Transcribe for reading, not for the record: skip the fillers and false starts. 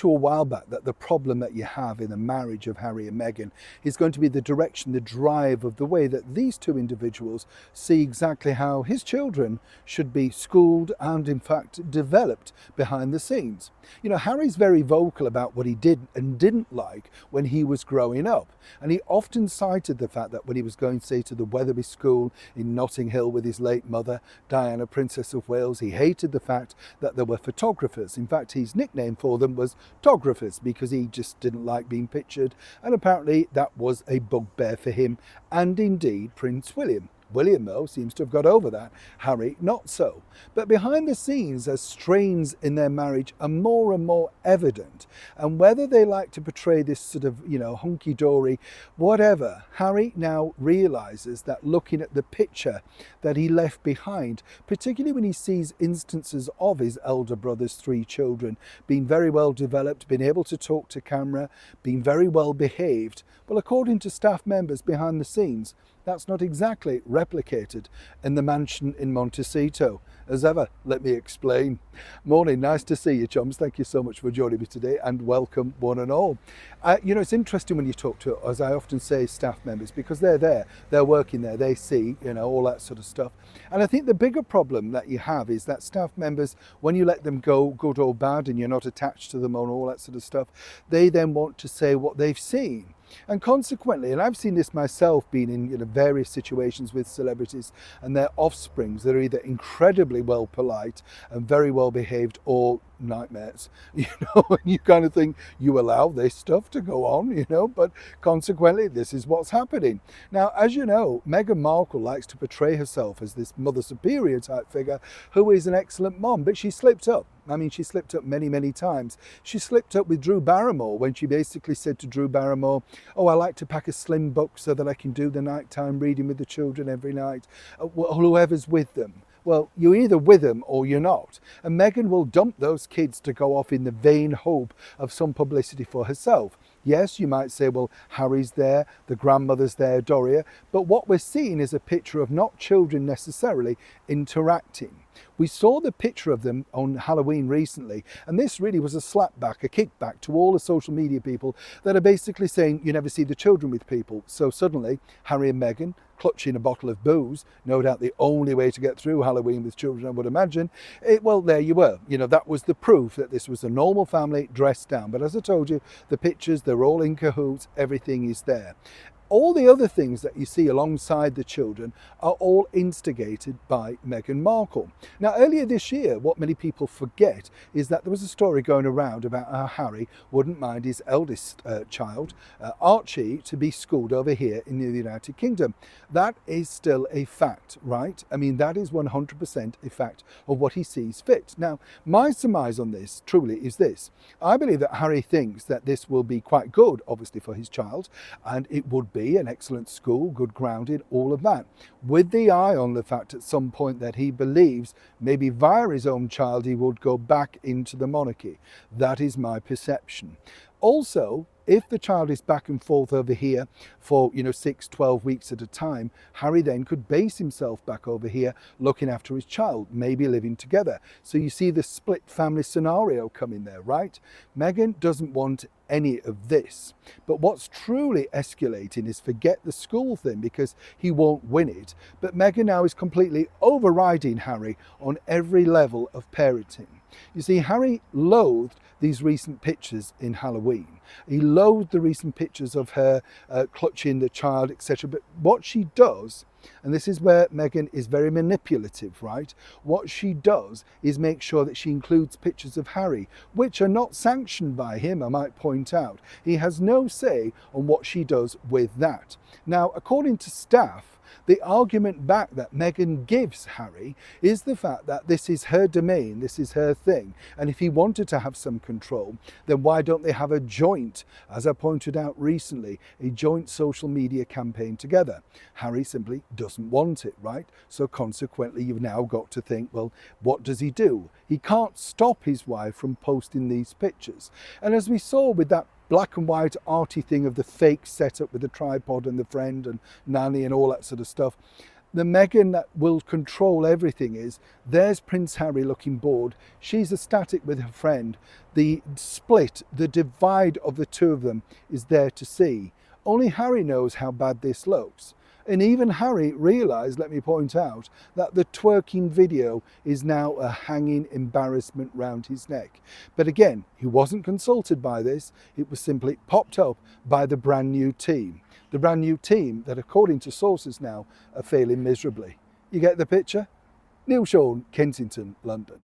to a while back that the problem that you have in the marriage of Harry and Meghan is going to be the direction, the drive of the way that these two individuals see exactly how his children should be schooled and in fact developed behind the scenes. You know, Harry's very vocal about what he did and didn't like when he was growing up. And he often cited the fact that when he was going, say, to the Wetherby School in Notting Hill with his late mother, Diana, Princess of Wales, he hated the fact that there were photographers. In fact, his nickname for them was Tographers because he just didn't like being pictured. And apparently that was a bugbear for him and indeed Prince William. William, though, seems to have got over that. Harry, not so. But behind the scenes, as strains in their marriage are more and more evident, and whether they like to portray this sort of, hunky-dory, whatever, Harry now realises that looking at the picture that he left behind, particularly when he sees instances of his elder brother's 3 children being very well developed, being able to talk to camera, being very well behaved, well, according to staff members behind the scenes, that's not exactly replicated in the mansion in Montecito. As ever, let me explain. Morning, nice to see you, chums. Thank you so much for joining me today and welcome one and all. It's interesting when you talk to, as I often say, staff members, because they're there, they're working there, they see, all that sort of stuff. And I think the bigger problem that you have is that staff members, when you let them go, good or bad, and you're not attached to them and all that sort of stuff, they then want to say what they've seen. And consequently, and I've seen this myself being in various situations with celebrities and their offsprings that are either incredibly well polite and very well behaved or nightmares, and you kind of think, you allow this stuff to go on, but consequently this is what's happening. Now, as you know, Meghan Markle likes to portray herself as this mother superior type figure who is an excellent mom, but she slipped up. She slipped up many, many times. She slipped up with Drew Barrymore when she basically said to Drew Barrymore, oh, I like to pack a slim book so that I can do the nighttime reading with the children every night, whoever's with them. Well, you're either with them or you're not. And Meghan will dump those kids to go off in the vain hope of some publicity for herself. Yes, you might say, well, Harry's there, the grandmother's there, Doria, but what we're seeing is a picture of not children necessarily interacting. We saw the picture of them on Halloween recently, and this really was a slapback, a kickback to all the social media people that are basically saying you never see the children with people. So suddenly, Harry and Meghan, clutching a bottle of booze, no doubt the only way to get through Halloween with children, I would imagine, well, there you were. That was the proof that this was a normal family dressed down. But as I told you, the pictures, they're all in cahoots, everything is there. All the other things that you see alongside the children are all instigated by Meghan Markle. Now, earlier this year, what many people forget is that there was a story going around about how Harry wouldn't mind his eldest child, Archie, to be schooled over here in the United Kingdom. That is still a fact, right? That is 100% a fact of what he sees fit. Now, my surmise on this truly is this. I believe that Harry thinks that this will be quite good, obviously, for his child, and it would be an excellent school, good grounding, all of that, with the eye on the fact at some point that he believes maybe via his own child he would go back into the monarchy. That is my perception. Also, if the child is back and forth over here for 6, 12 weeks at a time, Harry then could base himself back over here looking after his child, maybe living together. So you see the split family scenario coming there, right? Meghan doesn't want any of this. But what's truly escalating is forget the school thing because he won't win it. But Meghan now is completely overriding Harry on every level of parenting. You see, Harry loathed these recent pictures in Halloween. He loathed the recent pictures of her clutching the child, etc. But what she does, and this is where Meghan is very manipulative, right? What she does is make sure that she includes pictures of Harry, which are not sanctioned by him, I might point out. He has no say on what she does with that. Now, according to staff, the argument back that Meghan gives Harry is the fact that this is her domain, this is her thing. And if he wanted to have some control, then why don't they have a joint, as I pointed out recently, a joint social media campaign together? Harry simply doesn't want it, right? So consequently, you've now got to think, well, what does he do? He can't stop his wife from posting these pictures. And as we saw with that black and white arty thing of the fake setup with the tripod and the friend and nanny and all that sort of stuff, The Meghan that will control everything is, there's Prince Harry looking bored, she's ecstatic with her friend. The split, the divide of the two of them is there to see. Only Harry knows how bad this looks. And even Harry realised, let me point out, that the twerking video is now a hanging embarrassment round his neck. But again, he wasn't consulted by this, it was simply popped up by the brand new team. The brand new team that, according to sources now, are failing miserably. You get the picture? Neil Sean, Kensington, London.